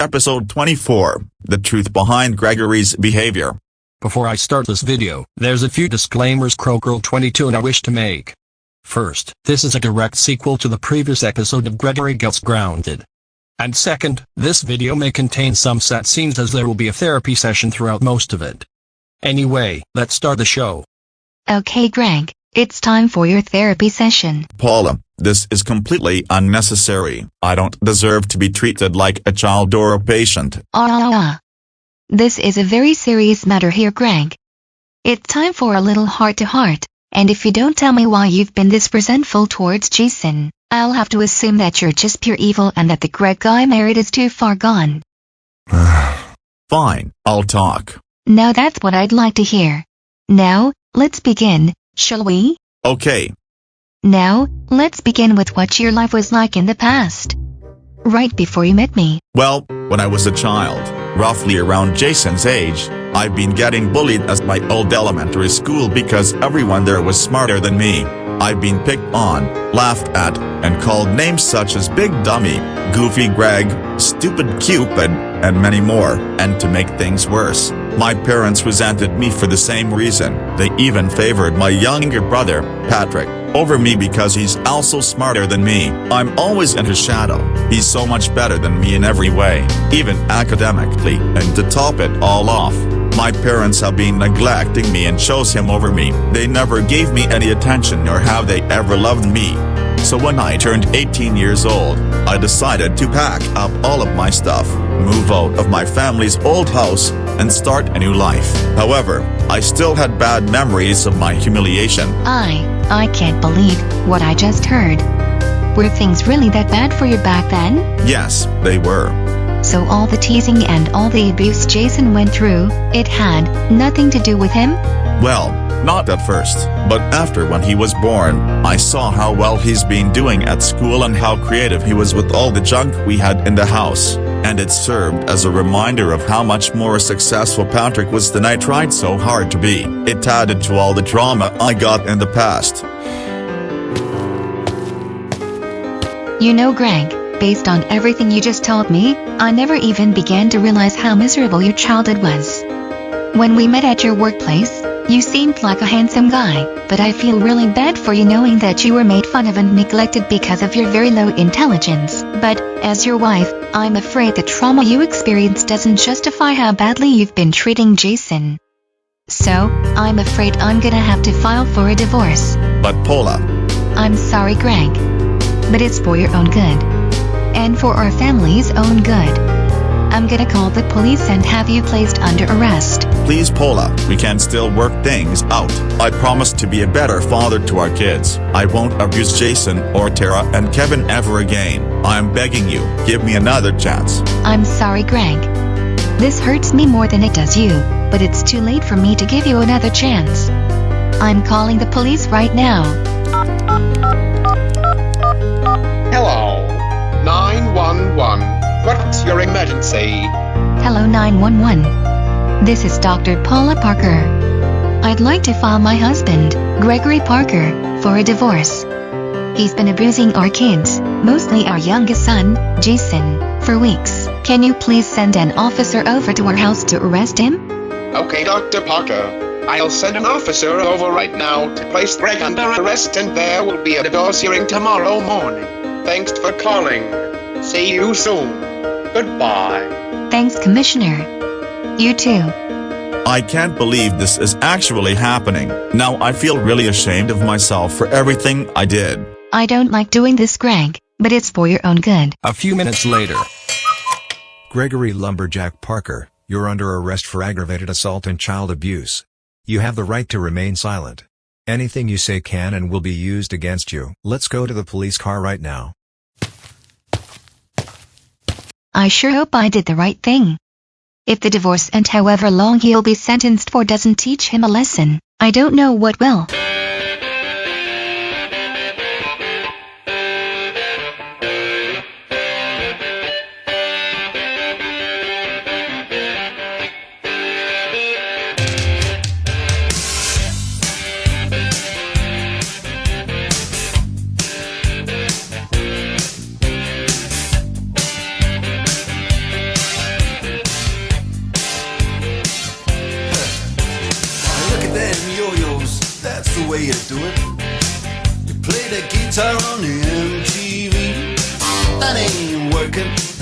Episode 24, The Truth Behind Gregory's Behavior. Before I start this video, there's a few disclaimers Crocodile22 and I wish to make. First, this is a direct sequel to the previous episode of Gregory Gets Grounded. And second, this video may contain some sad scenes as there will be a therapy session throughout most of it. Anyway, let's start the show. Okay Greg, it's time for your therapy session. Paula, this is completely unnecessary. I don't deserve to be treated like a child or a patient. This is a very serious matter here Greg. It's time for a little heart-to-heart, and if you don't tell me why you've been this resentful towards Jason, I'll have to assume that you're just pure evil and that the Greg guy married is too far gone. Fine, I'll talk. Now that's what I'd like to hear. Now, let's begin, shall we? Okay. Now, let's begin with what your life was like in the past. Right before you met me. Well, when I was a child, roughly around Jason's age, I've been getting bullied at my old elementary school because everyone there was smarter than me. I've been picked on, laughed at, and called names such as Big Dummy, Goofy Greg, Stupid Cupid, and many more. And to make things worse, my parents resented me for the same reason. They even favored my younger brother, Patrick, over me because he's also smarter than me. I'm always in his shadow. He's so much better than me in every way, even academically. And to top it all off, my parents have been neglecting me and chose him over me. They never gave me any attention nor have they ever loved me. So when I turned 18 years old, I decided to pack up all of my stuff, move out of my family's old house, and start a new life. However, I still had bad memories of my humiliation. I can't believe what I just heard. Were things really that bad for you back then? Yes, they were. So all the teasing and all the abuse Jason went through, it had nothing to do with him? Well, not at first, but after when he was born, I saw how well he's been doing at school and how creative he was with all the junk we had in the house, and it served as a reminder of how much more successful Patrick was than I tried so hard to be. It added to all the drama I got in the past. You know Greg, based on everything you just told me, I never even began to realize how miserable your childhood was. When we met at your workplace, you seemed like a handsome guy, but I feel really bad for you knowing that you were made fun of and neglected because of your very low intelligence. But, as your wife, I'm afraid the trauma you experienced doesn't justify how badly you've been treating Jason. So, I'm afraid I'm gonna have to file for a divorce. But Paula... I'm sorry Greg. But it's for your own good. And for our family's own good. I'm gonna call the police and have you placed under arrest. Please Paula, we can still work things out. I promise to be a better father to our kids. I won't abuse Jason or Tara and Kevin ever again. I'm begging you, give me another chance. I'm sorry Greg. This hurts me more than it does you, but it's too late for me to give you another chance. I'm calling the police right now. Hello, 911. What's your emergency? Hello 911. This is Dr. Paula Parker. I'd like to file my husband, Gregory Parker, for a divorce. He's been abusing our kids, mostly our youngest son, Jason, for weeks. Can you please send an officer over to our house to arrest him? Okay, Dr. Parker. I'll send an officer over right now to place Greg under arrest and there will be a divorce hearing tomorrow morning. Thanks for calling. See you soon. Goodbye. Thanks, Commissioner. You too. I can't believe this is actually happening. Now I feel really ashamed of myself for everything I did. I don't like doing this, Greg, but it's for your own good. A few minutes later. Gregory Lumberjack Parker, you're under arrest for aggravated assault and child abuse. You have the right to remain silent. Anything you say can and will be used against you. Let's go to the police car right now. I sure hope I did the right thing. If the divorce and however long he'll be sentenced for doesn't teach him a lesson, I don't know what will. the way you do it. You play the guitar on the MTV. That ain't working.